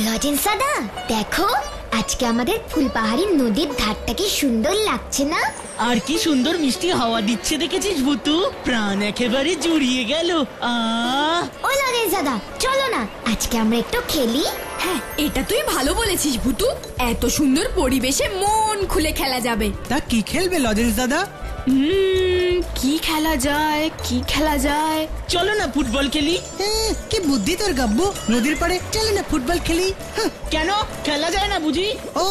Lozenges দাদা, দেখো আজকে আমাদের ফুলপাহাড়ি নদীর ধারটা কি সুন্দর লাগছে না? আর কি সুন্দর মিষ্টি হাওয়া দিচ্ছে দেখেছিস ভুতু, প্রাণ একেবারে জুড়িয়ে গেল। ও লজেন্স দাদা, চলো না আজকে আমরা একটু খেলি। হ্যাঁ, এটা তুই ভালো বলেছিস ভুতু, এত সুন্দর পরিবেশে মন খুলে খেলা যাবে। তা কি খেলবে লজেন্স দাদা? কি খেলা যায়, কি খেলা যায়? চলো না ফুটবল খেলি। কি বুদ্ধি তোর গাব্বু, নদীর পাড়ে চলে না ফুটবল খেলি। কেন খেলা যায় না বুঝি? ও,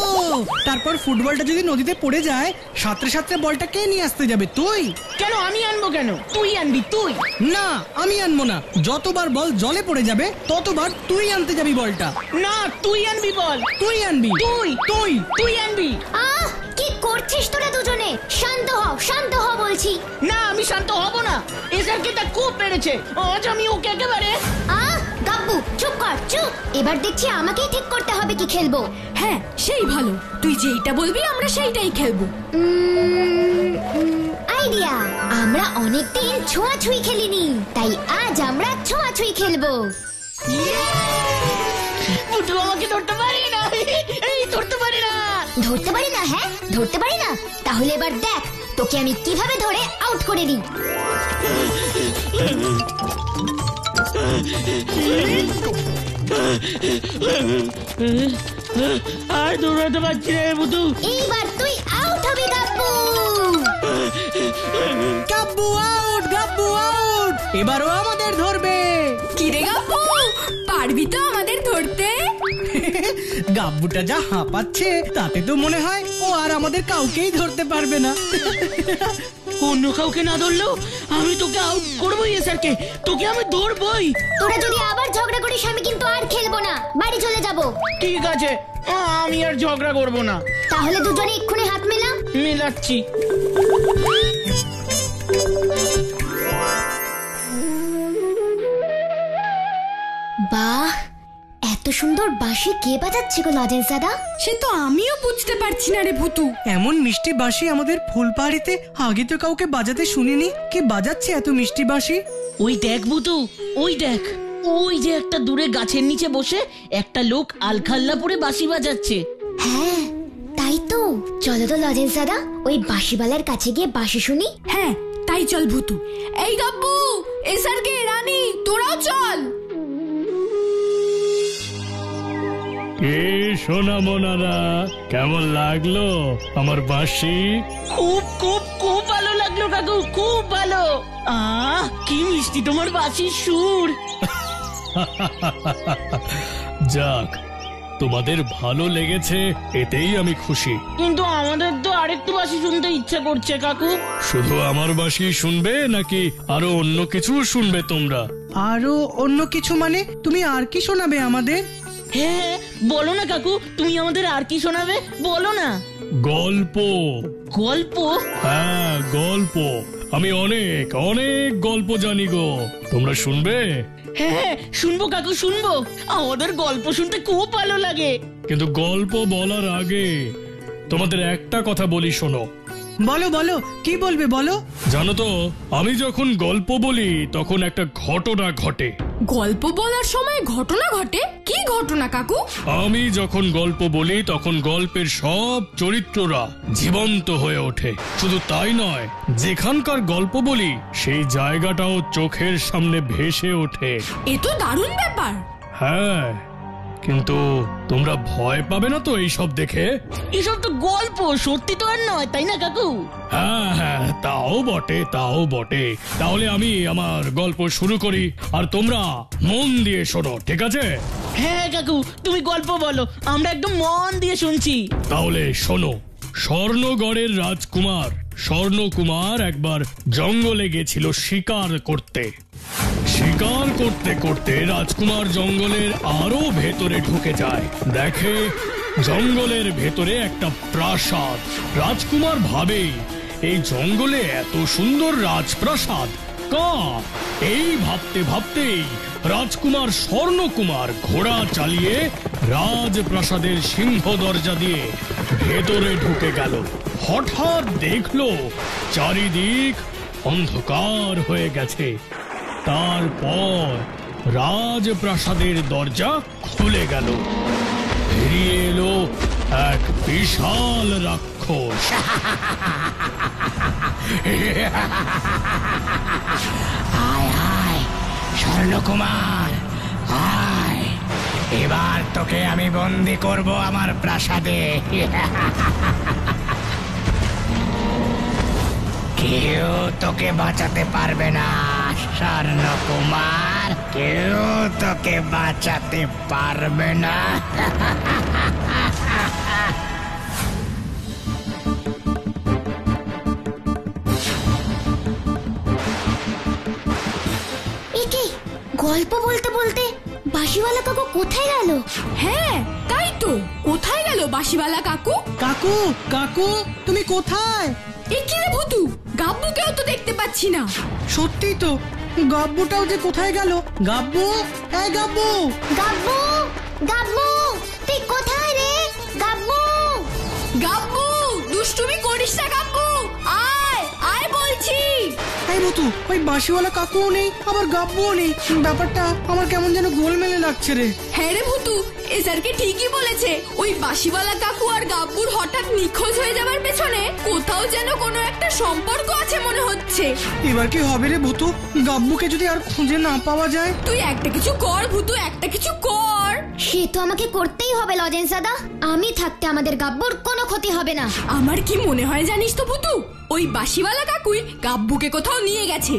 তারপর ফুটবলটা যদি নদীতে পড়ে যায়, সাঁতরে সাঁতরে বলটা কে নিয়ে আসতে যাবে? তুই? কেন আমি আনবো কেন? তুই আনবি তুই। না, আমি আনবো না। যতবার বল জলে পড়ে যাবে ততবার তুই আনতে যাবি বলটা। না, তুই আনবি বল। তুই আনবি। তুই তুই তুই আনবি। কি করছিস তোরা দুজনে? শান্ত হও, শান্ত হও বলছি। না, আমি শান্ত হব না। এসারকে তা খুব পেরেছে, আজ আমি ওকে একেবারে। গাব্বু চুপ কর, চুপ। এবার দেখছি আমাকেই ঠিক করতে হবে কি খেলবো। হ্যাঁ, সেই ভালো, তুই যেইটা বলবি আমরা সেইটাই খেলবো। আইডিয়া, আমরা অনেকদিন ছোঁয়াছুঁই খেলিনি, তাই আজ আমরা ছোঁয়াছুঁই খেলবো। ভুতু আমাকে ধরতে পারি না, এই ধরতে পারি না। ধরতে পারি না? হ্যাঁ, ধরতে পারি না। তাহলে এবার দেখ তোকে আমি কিভাবে ধরে আউট করে দিই। আর দৌড়াতে পারছি না ভুতু। এইবার তুই আউট হবি গাব্বু। গাব্বু আউট, গাব্বু আউট। এবারও আমাদের ধরবে। কি রে গাব্বু, পারবি তো আমাদের ধরতে? গাব্বুটা যা হাঁপাচ্ছে তাতে তো মনে হয় ও আর আমাদের কাউকেই ধরতে পারবে না। অন্য কাউকে না ধরলেও আমি তোকে আউট করবোই। এসারকে তোকে আমি ধরবই। তোরা যদি আবার ঝগড়া করিস আমি কিন্তু আর খেলবো না, বাড়ি চলে যাব। ঠিক আছে, আমি আর ঝগড়া করবো না। তাহলে দুজনে এক্ষুনি হাত মেলা। মেলাচ্ছি। বাহ, এত সুন্দর বাঁশি কে বাজাচ্ছে গো লজেন্স দাদা? সে তো আমিও বুঝতে পারছি না রে ভুতু। এমন মিষ্টি বাঁশি আমাদের ফুলপাহাড়িতে আগে তো কাউকে বাজাতে শুনিনি। কে বাজাচ্ছে এত মিষ্টি বাঁশি? ওই দেখ ভুতু, ওই দেখ, ওই যে একটা দূরে গাছের নিচে বসে একটা লোক আলখাল্লা পরে বাঁশি বাজাচ্ছে। হ্যাঁ, তাই তো। চলো তো লজেন্স দাদা, ওই বাঁশিওয়ালার কাছে গিয়ে বাঁশি শুনি। হ্যাঁ, তাই চল ভুতু। এই গাব্বু, এসারকে, রানী, তোরাও চল। সোনা মোনারা, কেমন লাগলো আমার বাঁশি? খুব খুব খুব ভালো লাগলো কাকু, খুব ভালো। কি মিষ্টি তোমার বাঁশির সুর। যাক, তোমাদের ভালো লেগেছে এতেই আমি খুশি। কিন্তু আমাদের তো আরেকটু বাঁশি শুনতে ইচ্ছা করছে কাকু। শুধু আমার বাঁশি শুনবে নাকি আরো অন্য কিছু শুনবে তোমরা? আরো অন্য কিছু মানে? তুমি আর কি শোনাবে আমাদের? হ্যাঁ, বলো না কাকু, তুমি আমাদের আর কি শোনাবে, বলো না। গল্প। গল্প? হ্যাঁ, গল্প। আমি অনেক অনেক গল্প জানি গো, তোমরা শুনবে? হ্যাঁ, শুনবো কাকু, শুনবো। আমাদের গল্প শুনতে খুব ভালো লাগে। কিন্তু গল্প বলার আগে তোমাদের একটা কথা বলি, শোনো। বলো বলো, কি বলবে বলো। জানো তো, আমি যখন গল্প বলি তখন একটা ঘটনা ঘটে। গল্প বলার সময় ঘটনা ঘটে? কি ঘটনা কাকু? আমি যখন গল্প বলি তখন গল্পের সব চরিত্ররা জীবন্ত হয়ে ওঠে। শুধু তাই নয়, যেখানকার গল্প বলি সেই জায়গাটাও চোখের সামনে ভেসে ওঠে। এ তো দারুণ ব্যাপার। হ্যাঁ, কিন্তু তোমরা ভয় পাবে না তো এইসব দেখে? এসব তো গল্প, সত্যি তো আর নয়, তাই না কাকু? হ্যাঁ হ্যাঁ, তাও বটে, তাও বটে। তাহলে আমি আমার গল্প শুরু করি, আর তোমরা মন দিয়ে শোনো, ঠিক আছে? হ্যাঁ কাকু, তুমি গল্প বলো, আমরা একদম মন দিয়ে শুনছি। তাহলে শোনো। স্বর্ণগড়ের রাজকুমার স্বর্ণকুমার একবার জঙ্গলে গেছিল শিকার করতে। শিকার করতে করতে রাজকুমার জঙ্গলের আরো ভেতরে ঢুকে যায়। দেখে জঙ্গলের ভেতরে একটা প্রাসাদ। রাজকুমার ভাবে, এই জঙ্গলে এত সুন্দর রাজপ্রাসাদ কার? এই ভাবতে ভাবতেই রাজকুমার স্বর্ণকুমার ঘোড়া চালিয়ে রাজপ্রাসাদের সিংহ দরজা দিয়ে ভেতরে ঢুকে গেল। হঠাৎ দেখলো চারিদিক অন্ধকার হয়ে গেছে। তারপর রাজপ্রাসাদের দরজা খুলে গেল। বেরিয়ে এলো এক বিশাল রাক্ষস। আয় আয় স্বর্ণকুমার, আয়, এবার তোকে আমি বন্দি করব আমার প্রাসাদে। কেউ তোকে বাঁচাতে পারবে না স্বর্ণকুমার, কেউ তোকে বাঁচাতে পারবে না। একে গল্প বলতে বলতে বাঁশিওয়ালা কাকু কোথায় গেল? হ্যাঁ তাই তো, কোথায় গেল বাঁশিওয়ালা কাকু? কাকু কাকু তুমি কোথায়? এ কি রে ভুতু, গাব্বুকেও তো দেখতে পাচ্ছি না। সত্যি তো, গাব্বুটাও যে কোথায় গেল? গাব্বু, এই গাব্বু! গাব্বু, গাব্বু, তুই কোথায় রে? গাব্বু, গাব্বু, দুষ্টুমি করিস না গাব্বু, আয় আয় বলছি। এই মতু, ওই বাঁশিওয়ালা কাকুও নেই, আবার গাব্বুও নেই। ব্যাপারটা আমার কেমন যেন গোলমেলে লাগছে রে। হ্যাঁ রে ভুতু, এসারকে ঠিকই বলেছে। ওই বাঁশিওয়ালা কাকু আর গাব্বুর হঠাৎ নিখোঁজ হয়ে যাবার পেছনে কোথাও যেন কোনো একটা সম্পর্ক আছে মনে হচ্ছে। এবার কি হবে রে ভূতু? গাব্বুকে যদি আর খুঁজে না পাওয়া যায়? তুই একটা কিছু কর ভুতু, একটা কিছু কর। সে তো আমাকে করতেই হবে লজেন্স দাদা। আমি থাকতে আমাদের গাব্বুর কোনো ক্ষতি হবে না। আমার কি মনে হয় জানিস তো ভুতু, ওই বাঁশিওয়ালা কাকুই গাব্বুকে কোথাও নিয়ে গেছে।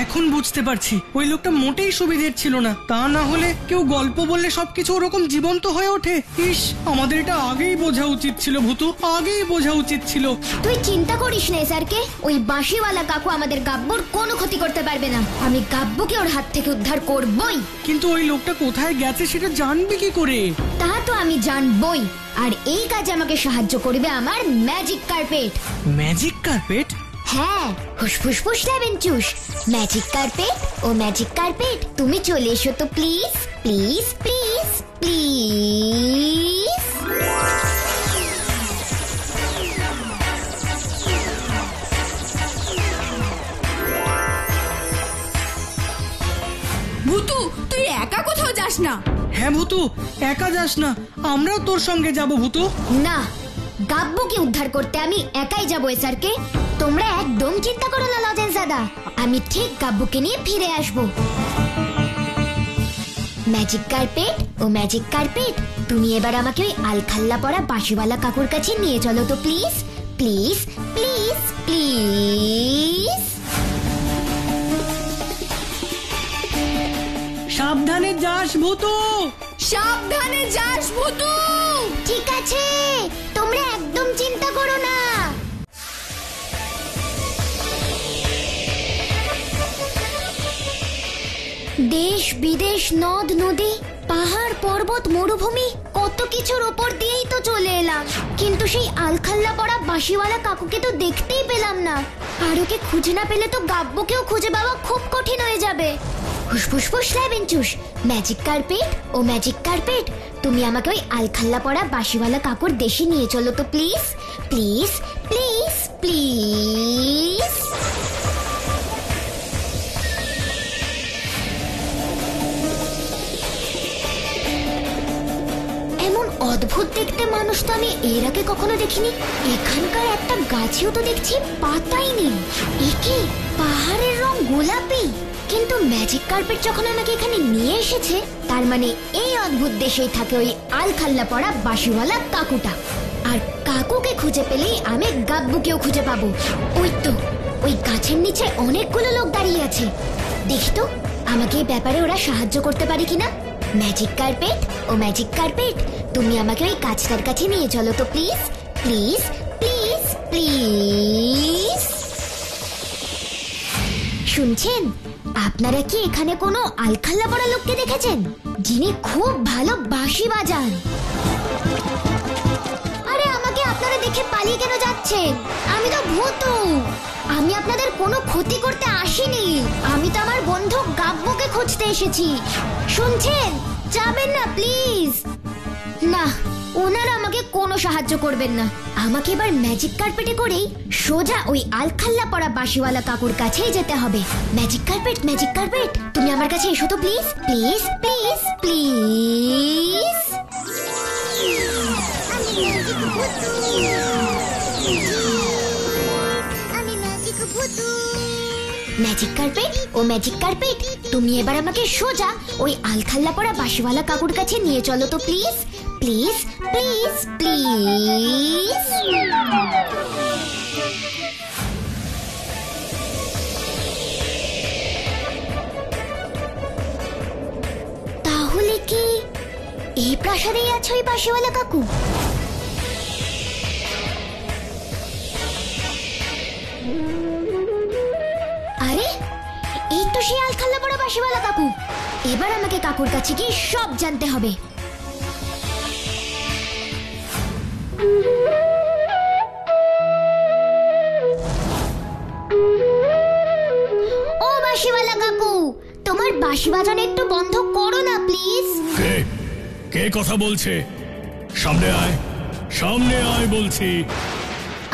এখন বুঝতে পারছি, ওই লোকটা মোটেই সুবিধের ছিল না। তা না হলে কেউ গল্প বললে সবকিছু ওরকম জীবন্ত হয়ে ওঠে। ইস, আমাদের এটা আগেই বোঝা উচিত ছিল ভূতু, আগেই বোঝা উচিত ছিল। তুই চিন্তা করিস না স্যারকে, ওই বাঁশিওয়ালা কাকু আমাদের গাব্বুর কোনো ক্ষতি করতে পারবে না। আমি গাব্বুকে ওর হাত থেকে উদ্ধার করবই। কিন্তু ওই লোকটা কোথায় গেছে সেটা জানবি কি করে? তা তো আমি জানবই, আর এই কাজে আমাকে সাহায্য করবে আমার ম্যাজিক কার্পেট। Magic carpet? হ্যাঁ, হুসফুস ফুস লেবেন চুস, ম্যাজিক কার্পেট ও ম্যাজিক কার্পেট, তুমি চলে এসো তো প্লিজ, প্লিজ প্লিজ প্লিজ। ভুতু, তুই একা কোথাও যাস না। হ্যাঁ ভূতু, একা যাস না, আমরাও তোর সঙ্গে যাব ভূতু। না, গাব্বুকে উদ্ধার করতে আমি একাই যাবো স্যারকে। তোমরা একদম চিন্তা করো না লজেন্স দাদা, আমি ঠিক গাব্বুকে নিয়ে ফিরে আসবো। ম্যাজিক কার্পেট ও ম্যাজিক কার্পেট, তুমি এবার আমাকে ওই আলখাল্লা পরা বাঁশিওয়ালা কাকুর কাছে নিয়ে চলো তো প্লিজ, প্লিজ প্লিজ প্লিজ। সাবধানে যাস ভূতু। সাবধানে যাস ভুতু। ঠিক আছে, তোমরা একদম চিন্তা করো না। দেশ বিদেশ, নদ নদী, পাহাড় পর্বত, মরুভূমি, কত কিছুর ওপর দিয়েই তো চলে এলাম, কিন্তু সেই আলখাল্লা পড়া বাঁশিওয়ালা কাকুকে তো দেখতেই পেলাম না। আর ওকে খুঁজে না পেলে তো গাব্বুকেও খুঁজে পাওয়া খুব কঠিন হয়ে যাবে। হুসফুস ফুস লেবেন চুস, ম্যাজিক কার্পেট ও ম্যাজিক কার্পেট, তুমি আমাকে ওই আলখাল্লা পড়া বাঁশিওয়ালা কাকুর দেশে নিয়ে চলো তো প্লিজ, প্লিজ প্লিজ প্লিজ। এমন অদ্ভুত দেখতে মানুষ তো আমি এর আগে কখনো দেখিনি। এখানকার একটা গাছেও তো দেখছি পাতাই নেই। একে পাহাড়ের রং গোলাপি, কিন্তু ম্যাজিক কার্পেট যখন আমাকে এখানে নিয়ে এসেছে, তার মানে এই অদ্ভুত দেশেই থাকে ওই আলখাল্লা পড়া বাঁশিওয়ালা কাকুটা। আর কাকুকে খুঁজে পেলেই আমি গাব্বুকেও খুঁজে পাবো। ওই তো, ওই গাছের নিচে অনেকগুলো লোক দাঁড়িয়ে আছে। দেখি তো আমাকে এই ব্যাপারে ওরা সাহায্য করতে পারে কিনা। ম্যাজিক কার্পেট ও ম্যাজিক কার্পেট, তুমি আমাকে ওই গাছটার কাছে নিয়ে চলো তো প্লিজ, প্লিজ প্লিজ প্লিজ। শুনছেন, আপনারা কি এখানে কোনো আলখাল্লা পড়া লোককে দেখেছেন যিনি খুব ভালো বাঁশি বাজান? আরে আমাকে আপনারা দেখে পালিয়ে কেন যাচ্ছেন? আমি তো ভূতু, আমি আপনাদের কোনো ক্ষতি করতে আসিনি। আমি তো আমার বন্ধু গাব্বুকে খুঁজতে এসেছি। শুনছেন, যাবেন না প্লিজ। না, ওনারা আমাকে কোনো সাহায্য করবেন না। আমাকে এবার ম্যাজিক কার্পেটে করেই সোজা ওই আলখাল্লা পড়া বাঁশিওয়ালা কাকুর কাছেই যেতে হবে। ম্যাজিক কার্পেট, ম্যাজিক কার্পেট, তুমি আমার কাছে এসো তো please, please please please. Magic carpet ও ম্যাজিক কার্পেট, তুমি এবার আমাকে সোজা ওই আলখাল্লা পড়া বাঁশিওয়ালা কাকুর কাছে নিয়ে চলো তো প্লিজ প্লিজ প্লিজ প্লিজ। তাহলে কি এই প্রাসাদেই আছে ওই বাঁশিওয়ালা কাকু? আরে এই তো সেই আলখাল্লা পড়া বাঁশিওয়ালা কাকু। এবার আমাকে কাকুর কাছে গিয়ে সব জানতে হবে। ও বাঁশিওয়ালা কাকু, তোমার বাঁশি বাজানো একটু বন্ধ করো না প্লিজ। কে কে কথা বলছে? সামনে আয়, সামনে আয় বলছি।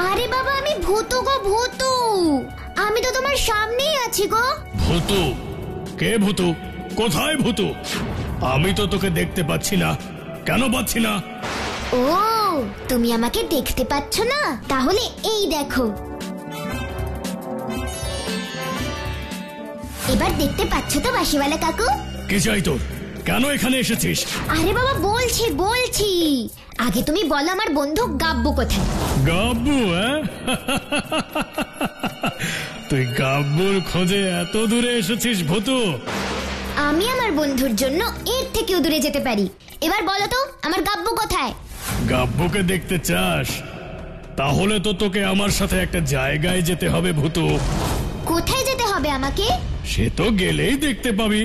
আরে বাবা, আমি ভূতু গো ভূতু, আমি তো তোমার সামনেই আছি গো। ভূতু? কে ভূতু? কোথায় ভূতু? আমি তো তোকে দেখতে পাচ্ছি না। কেন পাচ্ছি না? ও, তুমি আমাকে দেখতে পাচ্ছ না? তাহলে এই দেখো। এবার দেখতে পাচ্ছ তো বাঁশিওয়ালা কাকু? কি চাই তোর? কেন এখানে এসেছিস? আরে বাবা, বলছি আগে তুমি বলো আমার বন্ধু গাব্বু কোথায়? গাব্বু? তুই গাব্বুর খোঁজে এত দূরে এসেছিস ভূতু? আমি আমার বন্ধুর জন্য এর থেকেও দূরে যেতে পারি। এবার বলো তো আমার গাব্বু কোথায়? গাব্বুকে দেখতে চাস? তাহলে তো তোকে আমার সাথে একটা জায়গায় যেতে হবে ভূতু। কোথায় যেতে হবে আমাকে? সে তো গেলেই দেখতে পাবি।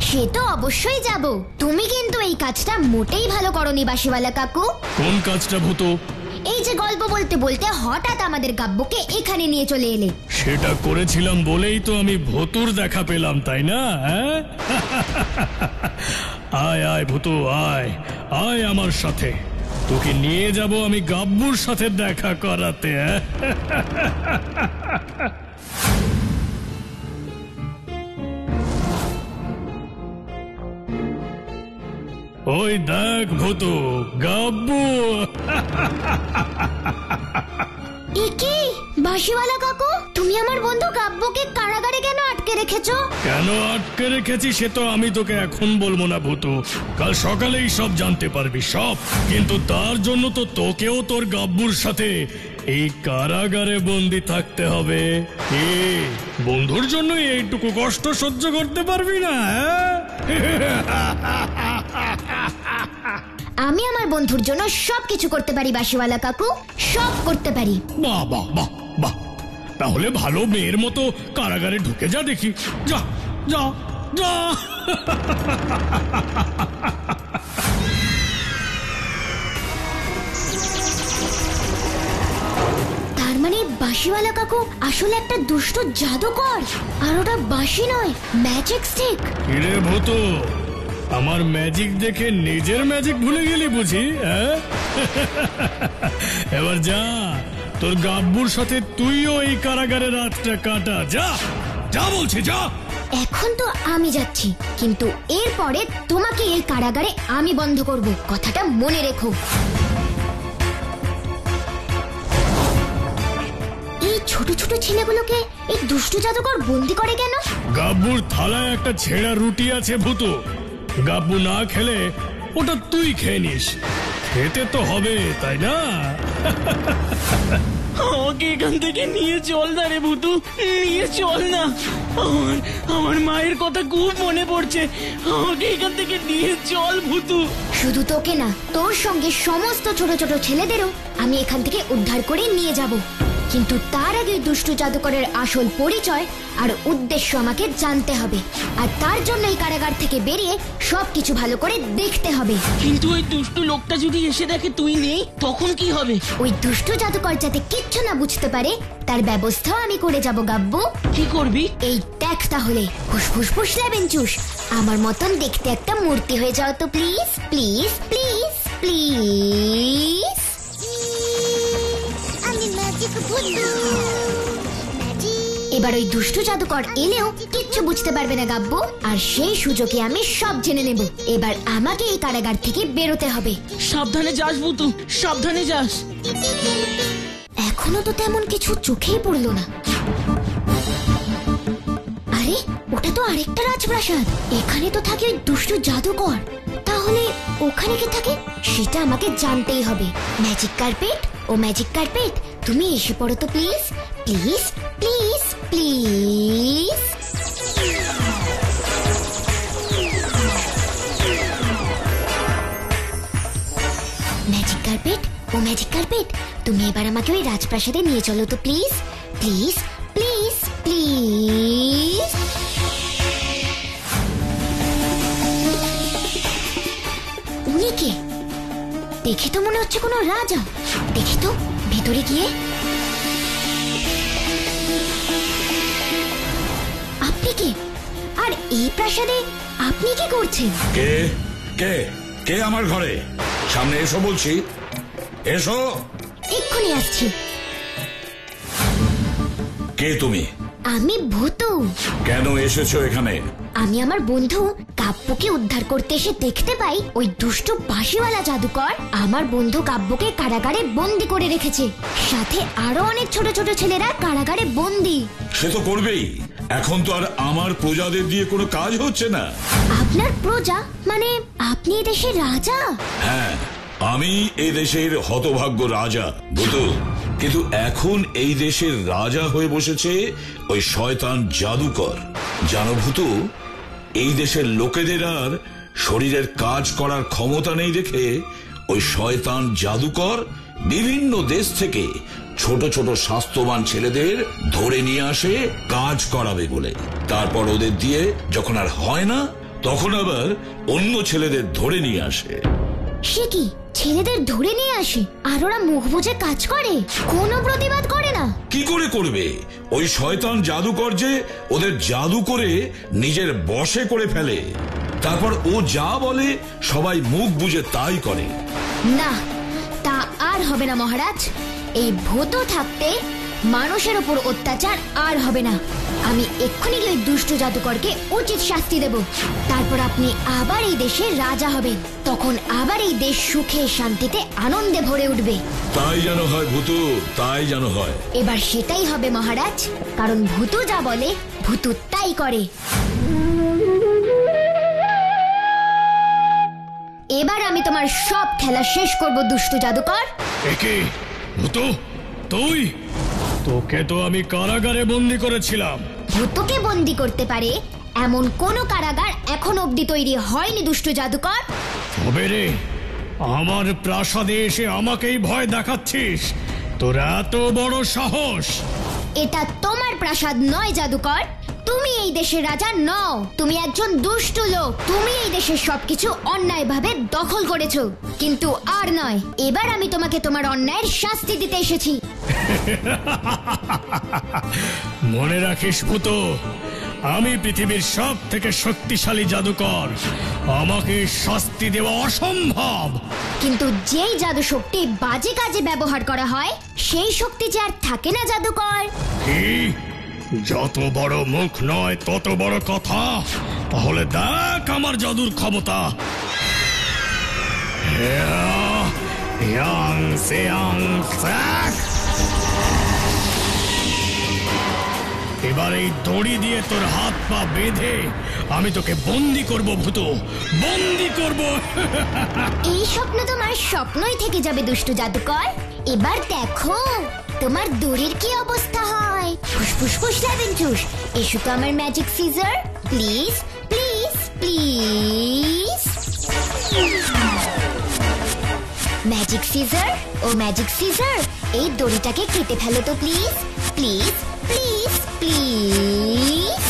সে তো অবশ্যই যাব। তুমি কিন্তু এই কাজটা মোটেই ভালো করনি বাঁশিওয়ালা কাকু। কোন কাজটা ভূতু? এই যে গল্প বলতে বলতে হঠাৎ আমাদের গাব্বুকে এখানে নিয়ে চলে এলে। সেটা করেছিলাম বলেই তো আমি ভূতুর দেখা পেলাম, তাই না? আয় আয় ভূতু, আয় আয় আমার সাথে। তোকে নিয়ে যাব আমি গাব্বুর সাথে দেখা করাতে। ওই দেখ ভূতু, গাব্বু। একি বাঁশিওয়ালা কাকু, তুমি আমার বন্ধু গাব্বুকে কারাগারে কেন আটকে রেখেছো? কেন আটকে রেখেছি সে তো আমি তোকে এখন বলবো না ভূতু। কাল সকালেই সব জানতে পারবি, সব। কিন্তু তার জন্য তো তোকেও তোর গাব্বুর সাথে এই কারাগারে বন্দি থাকতে হবে। বন্ধুর জন্য এইটুকু কষ্ট সহ্য করতে পারবি না? আমি আমার বন্ধুর জন্য সবকিছু করতে পারি বাঁশিওয়ালা কাকু, সব করতে পারি। বাহ বাহ বাহ বাহ, তাহলে ভালো মেয়ের মতো কারাগারে ঢুকে যা দেখি। যা যা যা। তার মানে বাঁশিওয়ালা কাকু আসলে একটা দুষ্ট জাদুকর, আর ওটা বাঁশি নয়, ম্যাজিক স্টিক। কিরে ভূতু, আমার ম্যাজিক দেখে নিজের ম্যাজিক ভুলে গেলি বুঝি? এবার যা, তোর গাব্বুর সাথে তুইও এই কারাগারে রাতটা কাটা। যা যা বলছি, যা। এখন তো আমি যাচ্ছি, কিন্তু এরপরে তোমাকে এই কারাগারে আমি বন্ধ করব, কথাটা মনে রেখো। এই ছোট ছোট ছেলেগুলোকে এই দুষ্ট জাদুকর বন্দি করে কেন? গাব্বুর থালায় একটা ছেঁড়া রুটি আছে ভূতু। গাব্বু না খেলে ওটা তুই খেয়ে নিস। খেতে তো হবে, তাই না? আমাকে এখান থেকে নিয়ে চল না রে ভূতু, নিয়ে চল না। আমার মায়ের কথা খুব মনে পড়ছে, আমাকে এখান থেকে নিয়ে চল ভূতু। শুধু তোকে না, তোর সঙ্গে সমস্ত ছোট ছোট ছেলেদেরও আমি এখান থেকে উদ্ধার করে নিয়ে যাব। কিন্তু তার আগে দুষ্ট জাদুকরের আসল পরিচয় আর উদ্দেশ্য আমাকে জানতে হবে, আর তার জন্য এই কারাগার থেকে বেরিয়ে সবকিছু ভালো করে দেখতে হবে। কিন্তু ওই দুষ্টু লোকটা যদি এসে দেখে তুই নেই, তখন কি হবে? ওই দুষ্ট জাদুকর যাতে কিচ্ছু না বুঝতে পারে তার ব্যবস্থা আমি করে যাব গাব্বু। কি করবি? এই দেখ তাহলে, ফুসফুস ফুসলাবেন চুস, আমার মতন দেখতে একটা মূর্তি হয়ে যাও তো প্লিজ প্লিজ প্লিজ প্লিজ। এবার ওই দুষ্ট জাদুকর এলেও কিচ্ছু বুঝতে পারবে না গাব্বু। আর সেই সুযোগে আমি সব জেনে নেব। এবার আমাকে এই কারাগার থেকে বেরোতে হবে। সাবধানে যাস ভুতু, সাবধানে যাস। এখনো তো তেমন কিছু চোখেই পড়লো না। আরে ওটা তো আরেকটা রাজপ্রাসাদ। এখানে তো থাকে ওই দুষ্টু জাদুকর। তাহলে ওখানে কে থাকে সেটা আমাকে জানতেই হবে। ম্যাজিক কার্পেট, ও ম্যাজিক কার্পেট, তুমি এসে পড়ো তো please, please please please. Magic carpet, ও ম্যাজিক কার্পেট, তুমি এবার আমাকে ওই রাজপ্রাসাদে নিয়ে চলো তো প্লিজ, প্লিজ প্লিজ প্লিজ। উনি কে? দেখে তো মনে হচ্ছে কোনো রাজা। দেখি তো ভেতরে গিয়ে। আপনি কে? আর এই প্রাসাদে আপনি কি করছেন? কে কে কে আমার ঘরে? সামনে এসো বলছি, এসো। এক্ষুনি আসছি। কে তুমি? আমি ভূতু। কেন এসেছো এখানে? আমি আমার বন্ধু কাব্যকে উদ্ধার করতে এসে দেখতে পাই ওই দুষ্টু বাঁশিওয়ালা জাদুকর আমার বন্ধু কাব্যকে কারাগারে বন্দি করে রেখেছে। সাথে আরো অনেক ছোট ছোট ছেলেরা কারাগারে বন্দি। সে তো করবেই, এখন তো আর আমার প্রজাদের দিয়ে কোনো কাজ হচ্ছে না। আপনার প্রজা মানে আপনি এই দেশের রাজা? হ্যাঁ, আমি এই দেশের হতভাগ্য রাজা ভূতু। কিন্তু এখন এই দেশের রাজা হয়ে বসেছে ওই শয়তান জাদুকর। জানো ভূতু, এই দেশের লোকেদের আর শরীরের কাজ করার ক্ষমতা নেই দেখে ওই শয়তান জাদুকর বিভিন্ন দেশ থেকে ছোট ছোট স্বাস্থ্যবান ছেলেদের ধরে নিয়ে আসে কাজ করাবে বলে। তারপর ওদের দিয়ে যখন আর হয় না, তখন আবার অন্য ছেলেদের ধরে নিয়ে আসে। সে কি, ছেলেদের ধরে নিয়ে আসে আর ওরা মুখ বুজে কাজ করে, কোনো প্রতিবাদ করে না? কি করে করবে? ওই শয়তান জাদুকর যে ওদের জাদু করে নিজের বশে করে ফেলে। তারপর ও যা বলে সবাই মুখ বুজে তাই করে। না, তা আর হবে না মহারাজ। এই ভূত থাকতে মানুষের উপর অত্যাচার আর হবে না। আমি এক্ষুনি ওই দুষ্ট জাদুকরকে উচিত শাস্তি দেব। তারপর আপনি আবার এই দেশের রাজা হবেন। তখন আবার এই দেশ সুখে শান্তিতে আনন্দে ভরে উঠবে। তাই যেন হয় ভূতু, তাই যেন হয়। এবার সেটাই হবে মহারাজ, কারণ ভূতু যা বলে ভূতু তাই করে। এবার আমি তোমার সব খেলা শেষ করব দুষ্ট জাদুকর। একে ভূতু, তুই? তোকে তো আমি কারাগারে বন্দি করেছিলাম। ভূতকে বন্দি করতে পারে এমন কোন কারাগার এখন অব্দি তৈরি হয়নি দুষ্ট জাদুকর। তবে রে, আমার প্রাসাদে এসে আমাকেই ভয় দেখাচ্ছিস? তোর এত বড় সাহস! এটা তোমার প্রাসাদ নয় জাদুকর। তুমি এই দেশের রাজা নও, তুমি একজন দুষ্ট লোক। তুমি এই দেশের সবকিছু অন্যায়ভাবে দখল করেছো, কিন্তু আর নয়। এবার আমি তোমাকে তোমার অন্যায়ের শাস্তি দিতে এসেছি। মনে রাখিস ভূতু, আমি পৃথিবীর সব থেকে শক্তিশালী জাদুকর। আমাকে শাস্তি দেওয়া অসম্ভব। কিন্তু যেই জাদু শক্তি বাজে কাজে ব্যবহার করা হয়, সেই শক্তি যে আর থাকে না জাদুকর। কি? যত বড় মুখ নয় তত বড় কথা। তাহলে দেখ আমার জাদুর ক্ষমতা। এবার এই দড়ি দিয়ে তোর হাত পা বেঁধে আমি তোকে বন্দি করব ভূতু, বন্দি করব। এই স্বপ্ন তোমার স্বপ্নই থেকে যাবে দুষ্ট জাদুকর। এবার দেখো তোমার দড়ির কি অবস্থা হয়। ফুসফুস ফুস ল্যাভেন্ডুস, এসো তো আমার magic scissor, please please please. Magic scissor, ও ম্যাজিক সিজার, এই দড়িটাকে কেটে ফেলো তো প্লিজ, প্লিজ প্লিজ প্লিজ।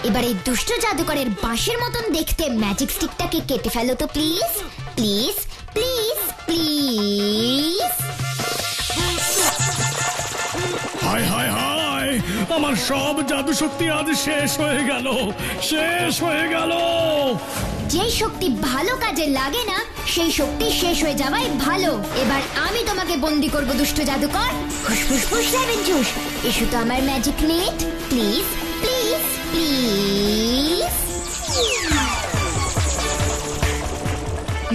এবার এই দুষ্ট জাদুকরের বাঁশের মতন দেখতে ম্যাজিক স্টিকটাকে কেটে ফেলো তো প্লিজ, প্লিজ প্লিজ প্লিজ। হায় হায় হায়, আমার সব জাদু শক্তি আজ শেষ হয়ে গেল, শেষ হয়ে গেল। যে শক্তি ভালো কাজে লাগে না সেই শক্তি শেষ হয়ে যাওয়াই ভালো। এবার আমি তোমাকে বন্দি করব দুষ্ট জাদুকর। ফুসফুস ফুস লেমন জুস, এসো তো আমার magic net, please please please.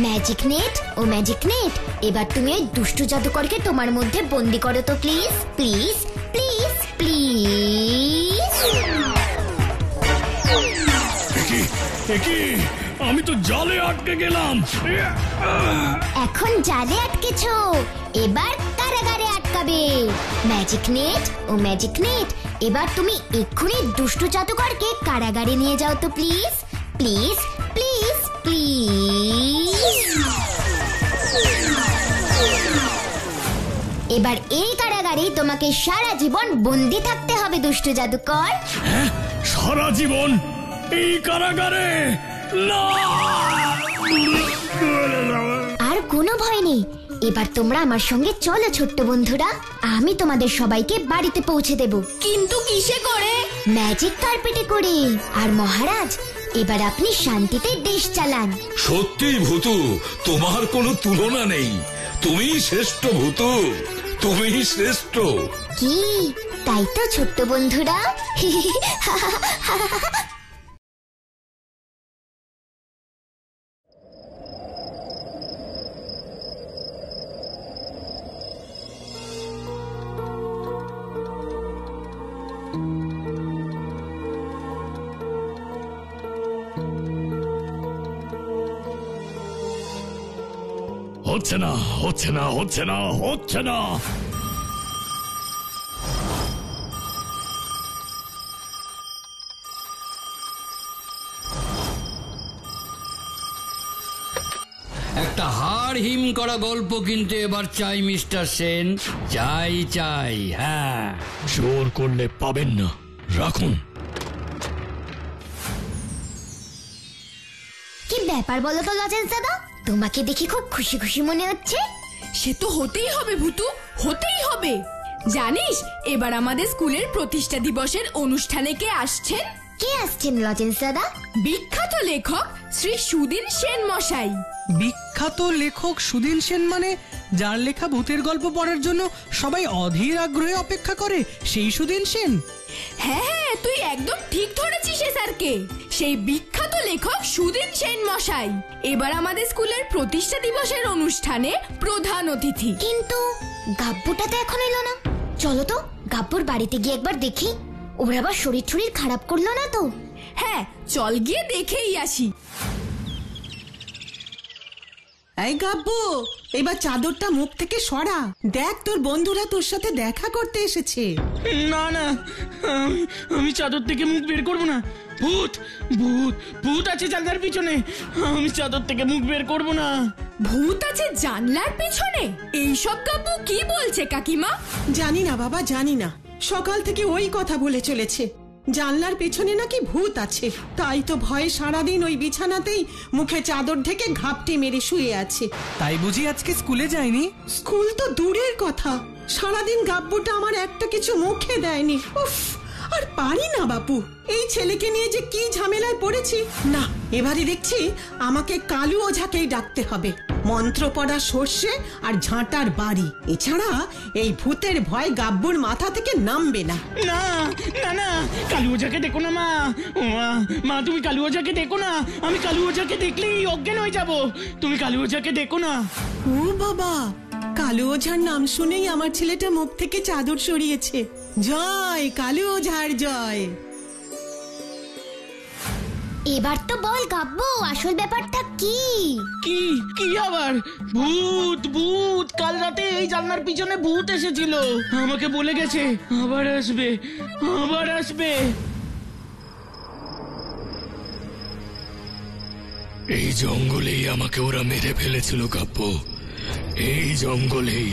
Magic net, ও ম্যাজিক নেট, এবার তুমি ওই দুষ্ট জাদুকরকে তোমার মধ্যে বন্দি করো তো প্লিজ প্লিজ প্লিজ প্লিজ। আমি তো জালে আটকে গেলাম। এখন জালে আটকেছো, এবার কারাগারে আটকাবে। ম্যাজিক নেট, ও ম্যাজিক নেট, এবার তুমি এক্ষুনি দুষ্ট জাদুকরকে কারাগারে নিয়ে যাও তো প্লিজ প্লিজ প্লিজ প্লিজ। এবার এই কারাগারে তোমাকে সারা জীবন বন্দি থাকতে হবে দুষ্ট জাদুকর। সারা জীবন এই কারাগারে? না! আর কোনো ভয় নেই, এবার তোমরা আমার সঙ্গে চলো ছোট্ট বন্ধুরা, আমি তোমাদের সবাইকে বাড়িতে পৌঁছে দেব। কিন্তু কিসে করে? ম্যাজিক কার্পেটে করে। আর মহারাজ, এবার আপনি শান্তিতে দেশ চালান। সত্যি ভূতু, তোমার কোনো তুলনা নেই। তুমি শ্রেষ্ঠ ভূতু, তুমি শ্রেষ্ঠ। কি তাই তো ছোট্ট বন্ধুরা? হচ্ছে না, হচ্ছে না, হচ্ছে না, হচ্ছে না। একটা হাড় হিম করা গল্প কিন্তু এবার চাই মিস্টার সেন, চাই চাই। হ্যাঁ, জোর করলে পাবেন না, রাখুন। কি ব্যাপার বলো তো লজেন্স দাদা, তোমাকে দেখি খুব খুশি খুশি মনে হচ্ছে। সে তো হতেই হবে ভূতু, হতেই হবে। জানিস এবার আমাদের স্কুলের প্রতিষ্ঠা দিবসের অনুষ্ঠানে কে আসছেন? কে আসছেন লজেন্স দাদা? বিখ্যাত লেখক শ্রী সুদিন সেন মশাই। বিখ্যাত লেখক সুদিন সেন মানে যার লেখা ভূতের গল্প পড়ার জন্য সবাই অধীর আগ্রহে অপেক্ষা করে, সেই সুদিন সেন? হ্যাঁ হ্যাঁ, তুই একদম ঠিক ধরেছিস স্যারকে। সেই বিখ্যাত লেখক সুদিন সেন মশাই এবার আমাদের স্কুলের প্রতিষ্ঠা দিবসের অনুষ্ঠানে প্রধান অতিথি। কিন্তু গাব্বুটা তো এখন এলো না। চলো তো গাব্বুর বাড়িতে গিয়ে একবার দেখি, ওর আবার শরীর টরীর খারাপ করলো না তো? হ্যাঁ চল গিয়ে দেখেই আসি। এই গাব্বু, এবার চাদরটা মুখ থেকে সরা, দেখ তোর বন্ধুরা তোর সাথে দেখা করতে এসেছে। না না, আমি চাদর থেকে মুখ বের করবো না। ভূত ভূত ভূত আছে জানলার পিছনে, আমি চাদর থেকে মুখ বের করবো না। ভূত আছে জানলার পিছনে? এইসব গাব্বু কি বলছে কাকিমা? জানি না বাবা, জানি না, সকাল থেকে ওই কথা বলে চলেছে, জানলার পেছনে নাকি ভূত আছে। তাই তো ভয়ে সারাদিন ওই বিছানাতেই মুখে চাদর ঢেকে ঘাপটি মেরে শুয়ে আছে। তাই বুঝি আজকে স্কুলে যায়নি? স্কুল তো দূরের কথা, সারাদিন গাব্বুটা আমার একটা কিছু মুখে দেয়নি। উফ, আর পারি না বাপু, এই ছেলেকে নিয়ে যে কি ঝামেলায় পড়েছি। না, এবারে দেখছি আমাকে কালু ওঝাকেই ডাকতে হবে। মন্ত্র পড়া সর্ষে আর ঝাঁটার বাড়ি, এছাড়া এই ভূতের ভয় গাব্বুর মাথা থেকে নামবে না। না না না, কালু ওঝাকে দেখো না মা। ও মা, মা তুমি কালু ওঝাকে দেখো না। আমি কালু ওঝাকে দেখলেই অজ্ঞান হয়ে যাব। তুমি কালু ওঝাকে দেখো না। ও বাবা, কালু ওঝার নাম শুনেই আমার ছেলেটা মুখ থেকে চাদর সরিয়েছে। জয় কালু ওঝার জয়। এবার তো বল গাব্বু, আসল ব্যাপারটা কি? কি কি আবার? ভূত ভূত, কাল রাতে এই জানলার পিছনে ভূত এসেছিল, আমাকে বলে গেছে আবার আসবে, আবার আসবে। এই জঙ্গলেই আমাকে ওরা মেরে ফেলেছিল কাব্য, এই জঙ্গলেই।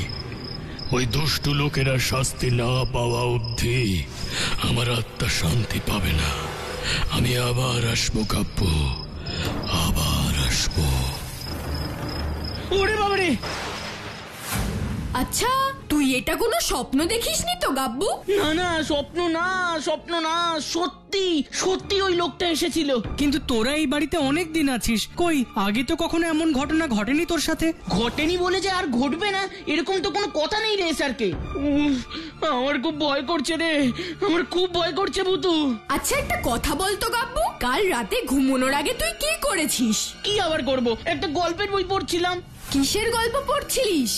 ওই দুষ্টু লোকেরা শাস্তি না পাওয়া অবধি আমার আত্মা শান্তি পাবে না। আমি আবার আসবো কাব্য, আবার আসবো। ওরে বাবারে! আচ্ছা তুই এটা কোনো স্বপ্ন দেখিসনি তো গাব্বু? না না, স্বপ্ন না, সত্যি সত্যি ওই লোকটা এসেছিল। কিন্তু তোরা এই বাড়িতে অনেক দিন আছিস, কই আগে তো কখনো এমন ঘটনা ঘটেনি তোর সাথে? ঘটেনি বলে যে আর ঘটবে না এরকম তো কোনো কথা নেই রে স্যারকে। আমার খুব ভয় করছে রে, আমার খুব ভয় করছে ভূতু। আচ্ছা একটা কথা বলতো গাব্বু, কাল রাতে ঘুমানোর আগে তুই কি করেছিস? কি আবার করব, একটা গল্পের বই পড়ছিলাম। কিসের গল্প পড়ছিলিস?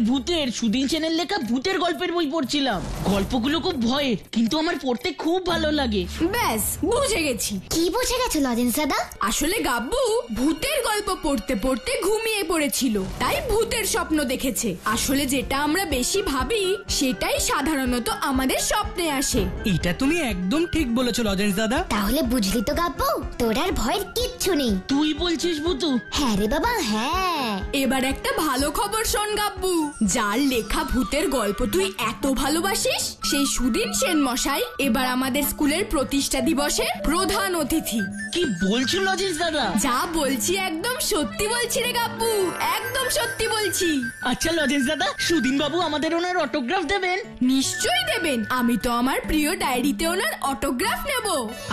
ভূতের সুদিন সেনের লেখা ভূতের গল্পের বই পড়ছিলাম। গল্পগুলো খুব ভয়ের, কিন্তু আমার পড়তে খুব ভালো লাগে। ব্যাস বুঝে গেছি। কি বুঝে গেছো লজেন্স দাদা? আসলে গাব্বু ভূতের গল্প পড়তে পড়তে ঘুমিয়ে পড়েছিল, তাই ভূতের স্বপ্ন দেখেছে। আসলে যেটা আমরা বেশি ভাবি সেটাই সাধারণত আমাদের স্বপ্নে আসে। এটা তুমি একদম ঠিক বলেছো লজেন্স দাদা। তাহলে বুঝলি তো গাব্বু, তোর আর ভয়ের কিচ্ছু নেই। তুই বলছিস ভূতু? হ্যাঁ রে বাবা, হ্যাঁ। এবার একটা ভালো খবর শোন গাব্বু, যার লেখা ভূতের গল্প তুই এত ভালোবাসিস সেই সুদিন সেন মশাই এবার আমাদের স্কুলের প্রতিষ্ঠা দিবসে প্রধান অতিথি। কি বলছো লজেন্স দাদা? যা বলছি একদম সত্যি বলছি রে গাব্বু, একদম সত্যি বলছি। আচ্ছা লজেন্স দাদা, সুদিন বাবু আমাদের ওনার অটোগ্রাফ দেবেন? নিশ্চয়ই দেবেন, আমি তো আমার প্রিয় ডায়েরিতে ওনার অটোগ্রাফ নেব।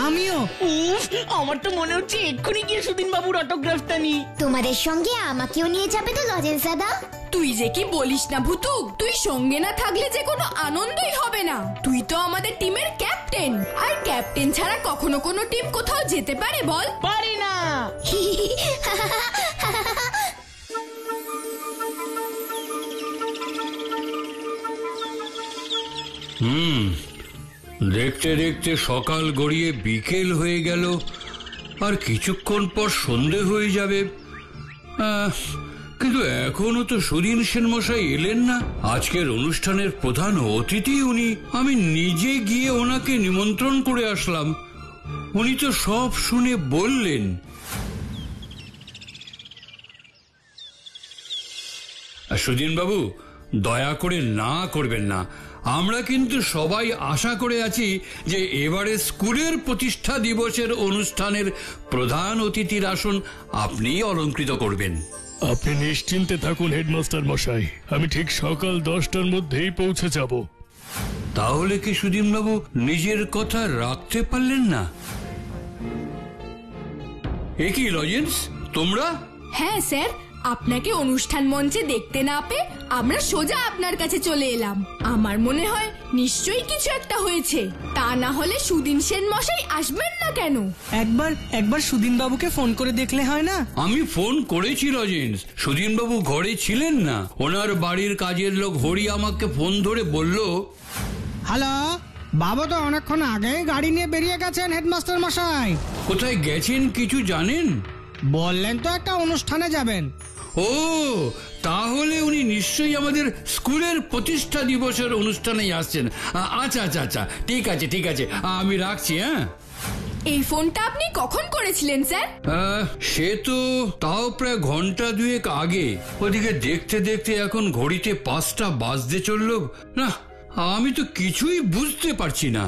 আমিও। উফ, আমার তো মনে হচ্ছে এক্ষুনি গিয়ে সুদিন বাবুর অটোগ্রাফটা নি। তোমাদের সঙ্গে আমাকেও নিয়ে যাবে তো লজেন্স দাদা? তুই যে কি বলিস না ভূতু, তুই সঙ্গে না থাকলে যে কোনো আনন্দই হবে না। তুই তো আমাদের টিমের ক্যাপ্টেন, আর ক্যাপ্টেন ছাড়া কখনো কোনো টিম কোথাও যেতে পারে বল? পারি না। দেখতে দেখতে সকাল গড়িয়ে বিকেল হয়ে গেল, আর কিছুক্ষণ পর সন্ধে হয়ে যাবে। কিন্তু এখনো তো সুদিন সেন মশাই এলেন না। আজকের অনুষ্ঠানের প্রধান অতিথি উনি, আমি নিজে গিয়ে ওনাকে নিমন্ত্রণ করে আসলাম। উনি তো সব শুনে বললেন, সুদিন বাবু দয়া করে না করবেন না, আমরা কিন্তু সবাই আশা করে আছি যে এবারে স্কুলের প্রতিষ্ঠা দিবসের অনুষ্ঠানের প্রধান অতিথির আসন আপনিই অলঙ্কৃত করবেন। আপনি নিশ্চিন্তে থাকুন হেডমাস্টার মশাই, আমি ঠিক সকাল 10টার মধ্যেই পৌঁছে যাব। তাহলে কি সুদিন বাবু নিজের কথা রাখতে পারলেন না? এ কি লজেন্স, তোমরা? হ্যাঁ স্যার, আপনাকে অনুষ্ঠান মঞ্চে দেখতে না পেয়ে আমরা সোজা আপনার কাছে চলে এলাম। আমার মনে হয় নিশ্চয়ই কিছু একটা হয়েছে, তা না হলে সুদিন সেন মশাই আসবেন না কেন? একবার সুদিন বাবুকে ফোন করে দেখলে হয় না? আমি ফোন করেছি লজেন্স, সুদিন বাবু ঘরে ছিলেন না। ওনার বাড়ির কাজের লোক হরি আমাকে ফোন ধরে বলল, হ্যালো, বাবা তো অনেকক্ষণ আগেই গাড়ি নিয়ে বেরিয়ে গেছেন হেডমাস্টার মশাই। কোথায় গেছেন কিছু জানেন? বললেন তো একটা অনুষ্ঠানে যাবেন। ও, তাহলে উনি নিশ্চয়ই আমাদের স্কুলের প্রতিষ্ঠা দিবসের অনুষ্ঠানেই আসছেন। আচ্ছা আচ্ছা আচ্ছা, ঠিক আছে, আমি রাখছি। হ্যাঁ, এই ফোনটা আপনি কখন করেছিলেন স্যার? সে তো তাও প্রায় ঘন্টা দুয়েক আগে। ওদিকে দেখতে দেখতে এখন ঘড়িতে 5টা বাজতে চলল। না, আমি তো কিছুই বুঝতে পারছি না।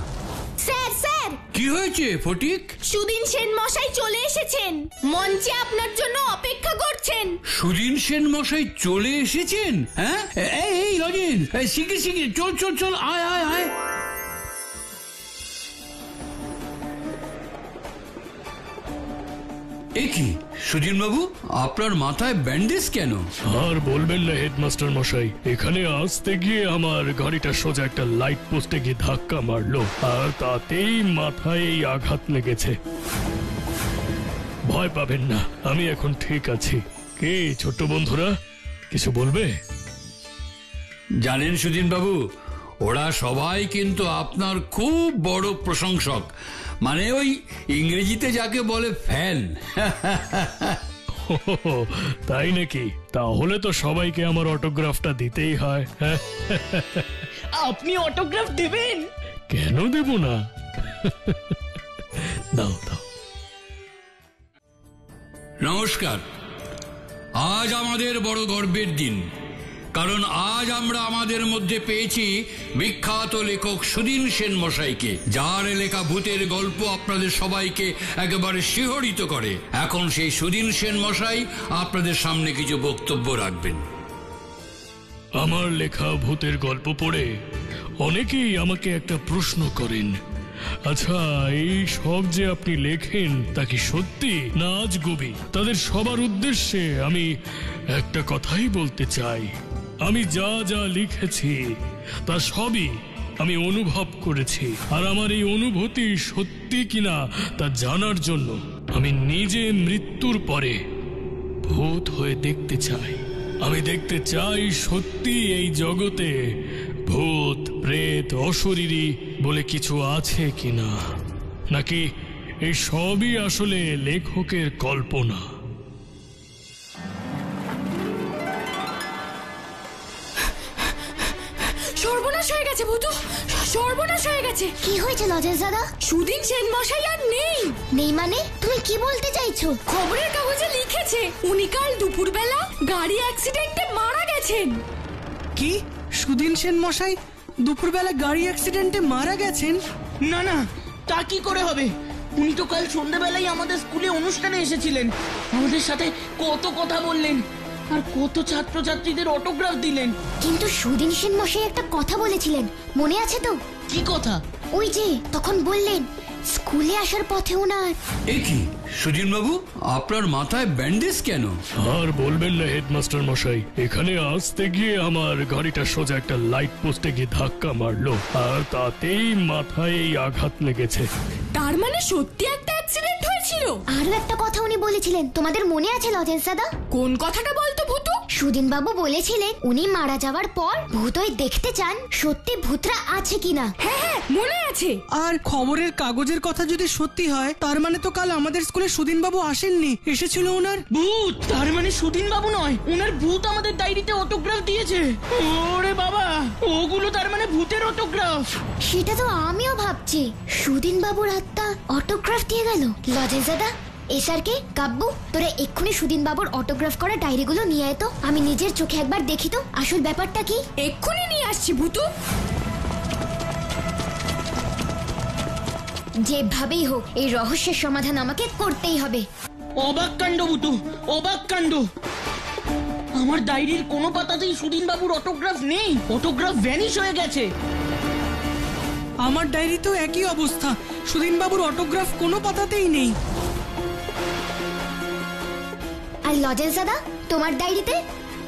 স্যার স্যার, কি হয়েছে ফটিক? সুদিন সেন মশাই চলে এসেছেন, মঞ্চে আপনার জন্য অপেক্ষা করছেন। সুদিন সেন মশাই চলে এসেছেন? হ্যাঁ, এই রজেন, শিগগির চল, আয়। এ কি সুদিন বাবু, আপনার মাথায় ব্যান্ডেজ কেন? আর বলবেন না হেডমাস্টার মশাই, এখানে আসতে গিয়ে আমার গাড়িটা সোজা একটা লাইট পোস্টে গিয়ে ধাক্কা মারলো, আর তাতেই মাথায় এই আঘাত লেগেছে। ভয় পাবেন না, আমি এখন ঠিক আছি। কে ছোট্ট বন্ধুরা, কিছু বলবে? জানেন সুদিন বাবু, ওরা সবাই কিন্তু আপনার খুব বড় প্রশংসক, মানে ওই ইংরেজিতে যাকে বলে ফ্যান। তাই নাকি? তাহলে তো সবাইকে আমার অটোগ্রাফটা দিতেই হয়। আপনি অটোগ্রাফ দেবেন? কেন দেব না, দাও। নমস্কার। আজ আমাদের বড় গর্বের দিন, কারণ আজ আমরা আমাদের মধ্যে পেয়েছি বিখ্যাত লেখক সুদিন সেন মশাইকে, যার লেখা ভূতের গল্প আপনাদের সবাইকে একেবারে শিহরিত করে। এখন সেই সুদিন সেন মশাই আপনাদের সামনে কিছু বক্তব্য রাখবেন। আমার লেখা ভূতের গল্প পড়ে অনেকেই আমাকে একটা প্রশ্ন করেন, আচ্ছা এই সব যে আপনি লেখেন তা কি সত্যি না আজগুবি? তাদের সবার উদ্দেশ্যে আমি একটা কথাই বলতে চাই, আমি যা যা লিখেছি তা সবই আমি অনুভব করেছি, আর আমার এই অনুভূতি সত্যি কিনা তা জানার জন্য আমি নিজে মৃত্যুর পরে ভূত হয়ে দেখতে চাই। আমি দেখতে চাই সত্যি এই জগতে ভূত প্রেত অশরীরী বলে কিছু আছে কিনা, নাকি এই সবই আসলে লেখকের কল্পনা। সর্বনাশ হয়ে গেছে ভূতু, সর্বনাশ হয়ে গেছে। কি হয়েছে লজেন্স দাদা? সুদিন সেন মশাই আর নেই। নেই মানে? তুমি কি বলতে চাইছো? খবরের কাগজে লিখেছে উনি কাল দুপুরবেলা গাড়ি অ্যাক্সিডেন্টে মারা গেছেন। কি সুদিন সেন মশাই দুপুরবেলা গাড়ি অ্যাক্সিডেন্টে মারা গেছেন? না না, তা কি করে হবে? উনি তো কাল সন্ধ্যাবেলায় আমাদের স্কুলে অনুষ্ঠানে এসেছিলেন, আমাদের সাথে কত কথা বললেন, আর কত ছাত্রছাত্রীদের অটোগ্রাফ দিলেন। কিন্তু সুদিন সেন মশাই একটা কথা বলেছিলেন, মনে আছে তো? কি কথা? ওই যে তখন বললেন স্কুলে আসার পথে ওনার। এ কি সুজিন বাবু, আপনার মাথায় ব্যান্ডেজ কেন? আর বলবেন না হেডমাস্টার মশাই, এখানে আসতে গিয়ে আমার গাড়িটা সোজা একটা লাইট পোস্টে গিয়ে ধাক্কা মারলো, আর তাতেই মাথায় এই আঘাত লেগেছে। তার মানে সত্যি একটা অ্যাক্সিডেন্ট হয়েছিল? আরো একটা কথা উনি বলেছিলেন, তোমাদের মনে আছে লজেন্স দাদা? কোন কথাটা বলতো ভূতু? সুদিন বাবু বলেছিলেন উনি মারা যাওয়ার পর ভূত হয়ে দেখতে চান সত্যি ভূতরা আছে কিনা। হ্যাঁ হ্যাঁ মনে আছে। আর খবরের কাগজের কথা যদি সত্যি হয় তার মানে তো কাল আমাদের স্কুলে সুদিন বাবু আসেননি, এসেছিল ওনার ভূত। তার মানে সুদিন বাবু নয়, ওনার ভূত আমাদের ডায়েরিতে অটোগ্রাফ দিয়েছে। ওরে বাবা, ওগুলো তার মানে ভূতের অটোগ্রাফ। সেটা তো আমিও ভাবছি, সুদিন বাবুর আত্মা অটোগ্রাফ দিয়ে গেল। লজেন্স দাদা, এসআরকে, কাব্বু, তোরা এক্ষুনি সুদিন বাবুর অটোগ্রাফ করা ডায়েরিগুলো নিয়ে আয় তো, আমি নিজের চোখে একবার দেখি তো আসল ব্যাপারটা কি। এক্ষুনি নিয়ে আসছি ভূতু। যেভাবেই হোক এই রহস্যের সমাধান আমাকে করতেই হবে। অবাক কাণ্ড ভূতু, অবাক কাণ্ড। আমার ডায়েরির কোনো পাতাতেই সুদিন বাবুর অটোগ্রাফ নেই, অটোগ্রাফ ভ্যানিশ হয়ে গেছে। আমার ডায়েরিতেও একই অবস্থা, সুদিন বাবুর অটোগ্রাফ কোনো পাতাতেই নেই। আর লজেন্স দাদা, তোমার ডায়েরিতে?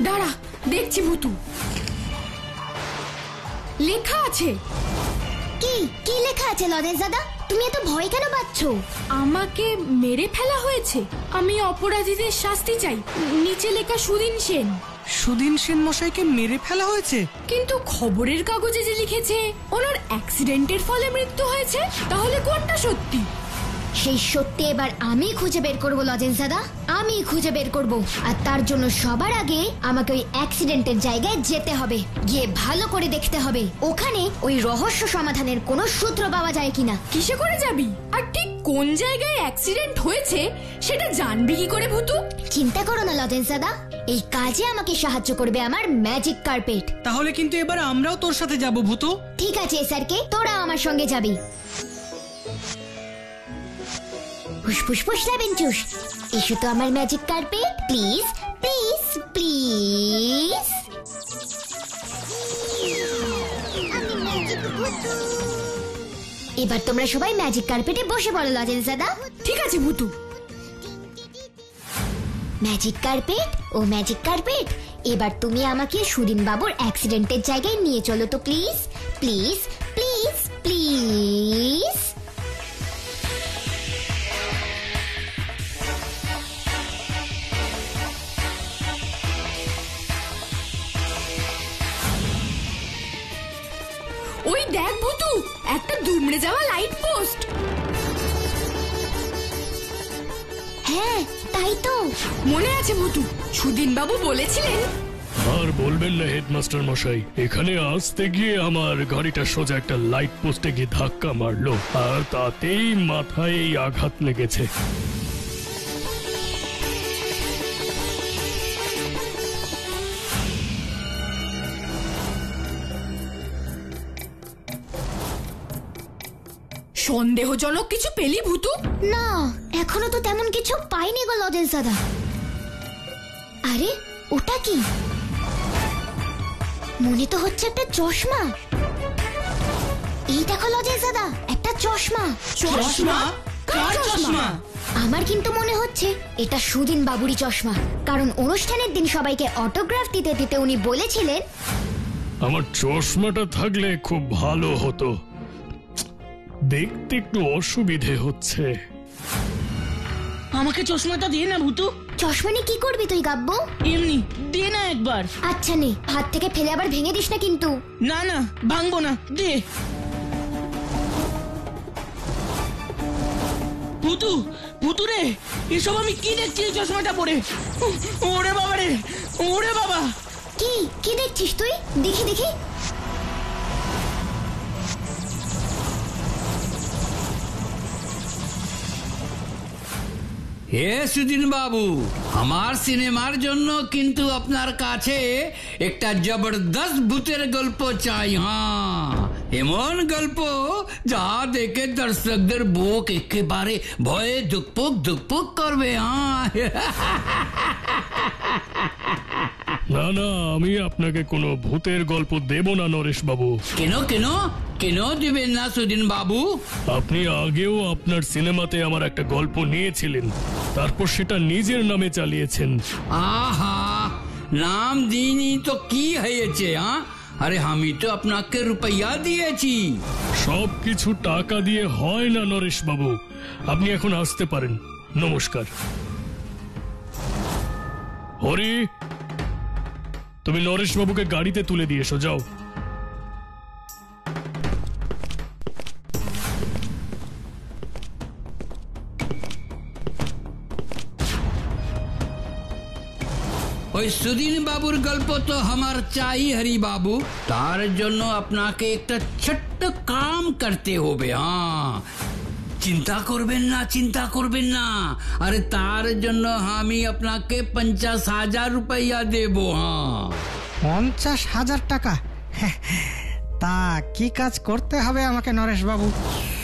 দাঁড়া দেখছি ভূতু। লেখা আছে। কি কি লেখা আছে লজেন্স দাদা? তুমি এত ভয় কেন পাচ্ছ? আমাকে মেরে ফেলা হয়েছে, আমি অপরাধীদের শাস্তি চাই। নিচে লেখা সুদিন সেন। সুদিন সেন মশাইকে মেরে ফেলা হয়েছে? কিন্তু খবরের কাগজে যে লিখেছে ওনার অ্যাক্সিডেন্টের ফলে মৃত্যু হয়েছে, তাহলে কোনটা সত্যি? সেই সত্যি এবার আমি খুঁজে বের করব লজেন্স দাদা, আমি খুঁজে বের করব। আর তার জন্য সবার আগে আমাকে ওই অ্যাক্সিডেন্টের জায়গায় যেতে হবে, গিয়ে ভালো করে দেখতে হবে ওখানে ওই রহস্য সমাধানের কোনো সূত্র পাওয়া যায় কিনা। কিসে করে যাবি? আর ঠিক কোন জায়গায় অ্যাক্সিডেন্ট হয়েছে সেটা জানবি কি করে ভূতু? চিন্তা করো না লজেন্স দাদা, এই কাজে আমাকে সাহায্য করবে আমার ম্যাজিক কার্পেট। তাহলে কিন্তু এবার আমরাও তোর সাথে যাব ভূতু। ঠিক আছে স্যারকে, তোরা আমার সঙ্গে যাবি। ফুসফুস ফুসলাবেন চুস, এসো তো আমার magic carpet, please please please. এবার তোমরা সবাই ম্যাজিক কার্পেটে বসে পড়ো লজেন্স দাদা। ঠিক আছে ভূতু। ম্যাজিক কার্পেট, ও ম্যাজিক কার্পেট, এবার তুমি আমাকে সুদিন বাবুর অ্যাক্সিডেন্টের জায়গায় নিয়ে চলো তো প্লিজ প্লিজ প্লিজ প্লিজ। ওই দেখ ভূতু, একটা দুমড়ে যাওয়া লাইট পোস্ট। হ্যাঁ তাই তো। মনে আছে ভূতু, সুদিন বাবু বলেছিলেন। আর বলবেন না হেডমাস্টার মশাই, এখানে আসতে গিয়ে আমার গাড়িটা সোজা একটা লাইট পোস্টে গিয়ে ধাক্কা মারলো, আর তাতেই মাথায় এই আঘাত লেগেছে। সন্দেহজনক কিছু পেলি ভূতু? না, এখনো তো তেমন কিছু পাইনি গো লজেন্স দাদা। আরে ওটা কি? মনে তো হচ্ছে একটা চশমা। এই দেখো লজেন্স দাদা, একটা চশমা। চশমা? কার চশমা? আমার কিন্তু মনে হচ্ছে এটা সুদিন বাবুরই চশমা, কারণ অনুষ্ঠানের দিন সবাইকে অটোগ্রাফ দিতে দিতে উনি বলেছিলেন আমার চশমাটা থাকলে খুব ভালো হতো, দেখতে একটু অসুবিধে হচ্ছে। আমাকে চশমাটা দে না ভূতু। চশমা নিয়ে কি করবি তুই গাব্বু? এমনি দে না একবার। আচ্ছা নে, হাত থেকে ফেলে আবার ভেঙে দিস না কিন্তু। না না, ভাঙবো না, দে। ভূতু, ভূতু রে, এসব আমি কি দেখছি এই চশমাটা পরে? ওরে বাবা রে, ওরে বাবা। কি কি দেখছিস তুই? দেখি দেখি। হে সুদিন বাবু, আমার সিনেমার জন্য কিন্তু আপনার কাছে একটা জবরদস্ত ভূতের গল্প চাই। হ্যাঁ, এমন গল্প যা দেখে দর্শকদের বুক একেবারে ভয়ে ধুকপুক ধুকপুক করবে। হ্যাঁ, না না, আমি আপনাকে কোনো ভূতের গল্প দেব না নরেশ বাবু। কেন কেন কেন দিবেন না সুদিন বাবু? আপনি আগেও আপনার সিনেমাতে আমার একটা গল্প নিয়েছিলেন, তারপর সেটা নিজের নামে চালিয়েছেন। আহা, নাম দিইনি তো কি হয়েছে? হ্যাঁ, আরে আমি তো আপনাকে রুপইয়া দিয়েছি। সব কিছু টাকা দিয়ে হয় না নরেশ বাবু, আপনি এখন আসতে পারেন। নমস্কার। হরি, তুমি নরেশ বাবুকে গাড়িতে তুলে দিয়ে এসো, যাও। ওই সুদিন বাবুর গল্প তো আমার চাই হরি বাবু, তার জন্য আপনাকে একটা ছোট্ট কাম করতে হবে। হ্যাঁ, চিন্তা করবেন না, চিন্তা করবেন না। আরে তার জন্য আমি আপনাকে 50,000 রুপয়া দেব। হ্যাঁ, 50,000 টাকা? তা কি কাজ করতে হবে আমাকে নরেশ বাবু?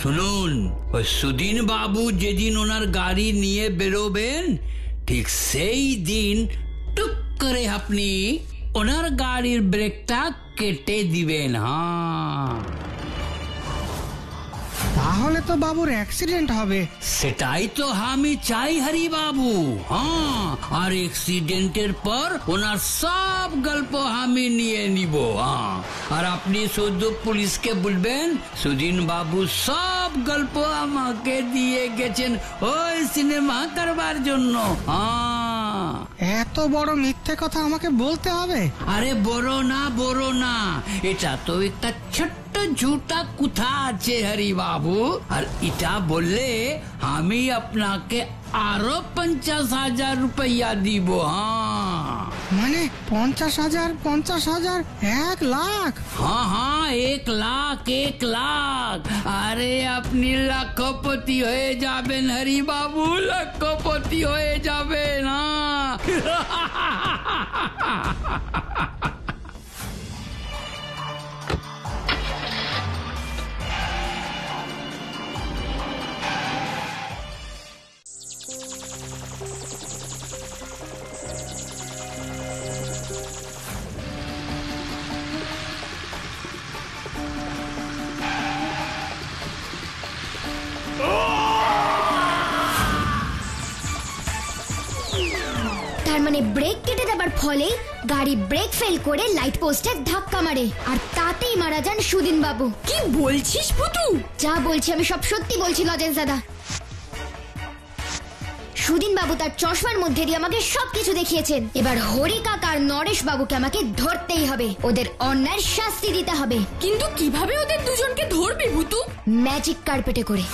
শুনুন, ওই সুদিন বাবু যেদিন ওনার গাড়ি নিয়ে বেরোবেন, ঠিক সেই দিন টুক করে আপনি ওনার গাড়ির ব্রেকটা কেটে দিবেন। হ্যাঁ, তাহলে তো বাবুর অ্যাক্সিডেন্ট হবে। সেটাই তো আমি চাই হরি বাবু। হ্যাঁ, আর অ্যাক্সিডেন্টের পর ওনার সব গল্প আমি নিয়ে নিব। হ্যাঁ, আর আপনি শুধু পুলিশকে বলবেন সুদিন বাবু সব গল্প আমাকে দিয়ে গেছেন ওই সিনেমা করবার জন্য। হ্যাঁ, এত বড় মিথ্যে কথা আমাকে বলতে হবে? আরে বড় না, এটা তো একটা ছোট্ট ঝুটা কথা আছে হরি বাবু। আর এটা বললে আমি আপনাকে আরো 50,000 রুপয়া দিব। হ্যাঁ, মানে 50,000, 50,000, 1 লাখ? হ্যাঁ হ্যাঁ, 1 লাখ, 1 লাখ। আরে আপনি লাখপতি হয়ে যাবেন হরি বাবু, লাখপতি হয়ে যাবেন। তার মানে ব্রেক কেটে দেবার ফলে গাড়ি ব্রেক ফেল করে লাইট পোস্টে ধাক্কা মারে, আর তাতেই মারা যান সুদিন বাবু। কি বলছিস ভূতু? যা বলছি আমি সব সত্যি বলছি লজেন্স দাদা। সুদিন বাবু তার চশমার মধ্যে দিয়ে আমাকে সবকিছু দেখিয়েছেন। এবার হরি কাকা আর নরেশ বাবুকে আমাকে ধরতেই হবে, ওদের অন্যায়ের শাস্তি দিতে হবে। কিন্তু কিভাবে ওদের দুজনকে ধরবি ভূতু? ম্যাজিক কার্পেটে করে।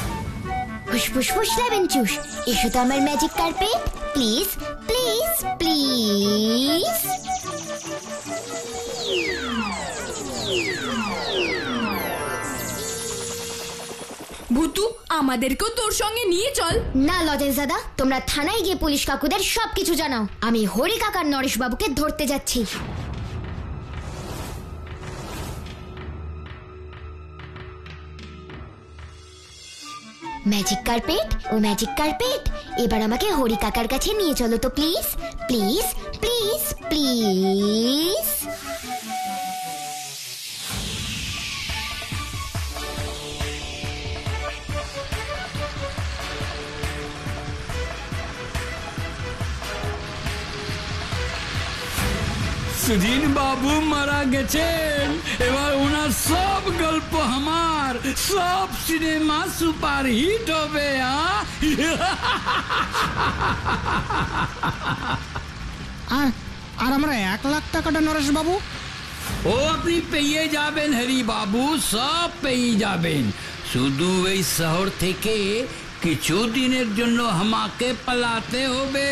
ফুসফুস ফুস লেবেন চুস, এসো তো আমার magic carpet, please please please. Bhutu, আমাদেরকেও তোর সঙ্গে নিয়ে চল। না লজেন্স দাদা, তোমরা থানায় গিয়ে পুলিশ কাকুদের সবকিছু জানাও। আমি হরি কাকার নরেশ বাবুকে ধরতে যাচ্ছি। ম্যাজিক কার্পেট, ও ম্যাজিক কার্পেট, এবার আমাকে হরি কাকার কাছে নিয়ে চলো তো please please please please. Sudhin বাবু মারা গেছেন, এবার ওনার সব গল্প আমার, সব সিনেমা সুপার হিট হবে। আর আমরা 1 লাখ টাকাটা নরেশ বাবু? ও আপনি পেয়ে যাবেন হরি বাবু, সব পেয়ে যাবেন। শুধু এই শহর থেকে কিছু দিনের জন্য আমাকে পালাতে হবে,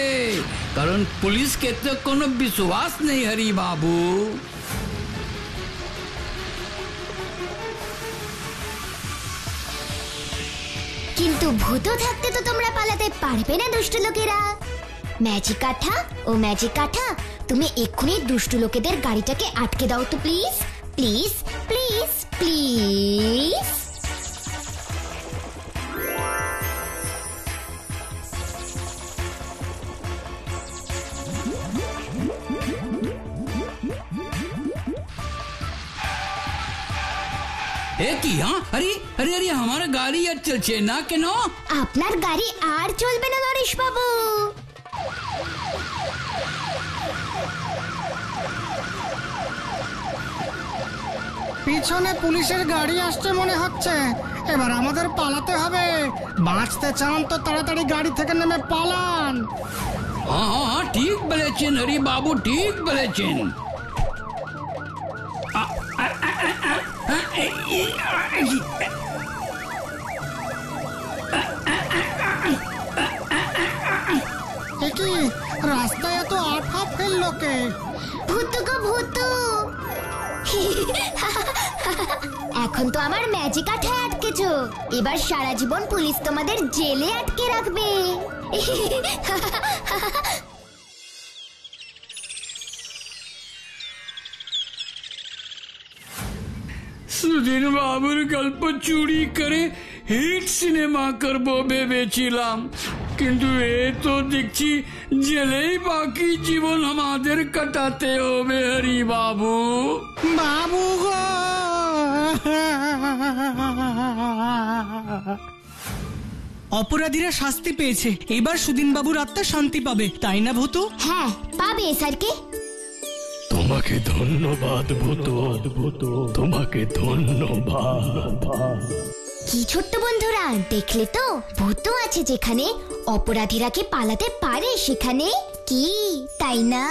কারণ পুলিশকে তো কোনো বিশ্বাস নেই হরি বাবু। কিন্তু ভূত থাকতে তো তোমরা পালাতে পারবে না দুষ্ট লোকেরা। ম্যাজিক কাঠা ও ম্যাজিক কাঠা, তুমি এক্ষুনি দুষ্ট লোকেদের গাড়িটাকে আটকে দাও তো প্লিজ, প্লিজ প্লিজ প্লিজ। কি? হ্যাঁ, আরে আরে আরে আমার গাড়ি আর চলছে না কেন? আপনার গাড়ি আর চলবে না নরেশ বাবু। পিছনে পুলিশের গাড়ি আসছে মনে হচ্ছে, এবার আমাদের পালাতে হবে। বাঁচতে চান তো তাড়াতাড়ি গাড়ি থেকে নেমে পালান। হ্যাঁ হ্যাঁ ঠিক বলেছেন হরি বাবু, ঠিক বলেছেন। কি রাস্তায় এত আঠা ফেললো কে? ভূতু গো ভূতু। এখন তো আমার ম্যাজিক আঠায় আটকেছো, এবার সারা জীবন পুলিশ তোমাদের জেলে আটকে রাখবে। সুধীন বাবুর গল্প চুরি করে হিট সিনেমা করবো ভেবেছিলাম, কিন্তু এ তো দেখছি জেলেই বাকি জীবন আমাদের কাটাতে হবে হরি বাবু। বাবু গো, অপরাধীরা শাস্তি পেয়েছে, এবার সুদিন বাবুর আত্মা শান্তি পাবে, তাই না ভূতু? হ্যাঁ পাবে স্যারকে। তোমাকে ধন্যবাদ ভূত, তোমাকে ধন্যবাদ। কি ছোট্ট বন্ধুরা, দেখলে তো ভূত আছে যেখানে, অপরাধীরা কি পালাতে পারে সেখানে, কি তাই না?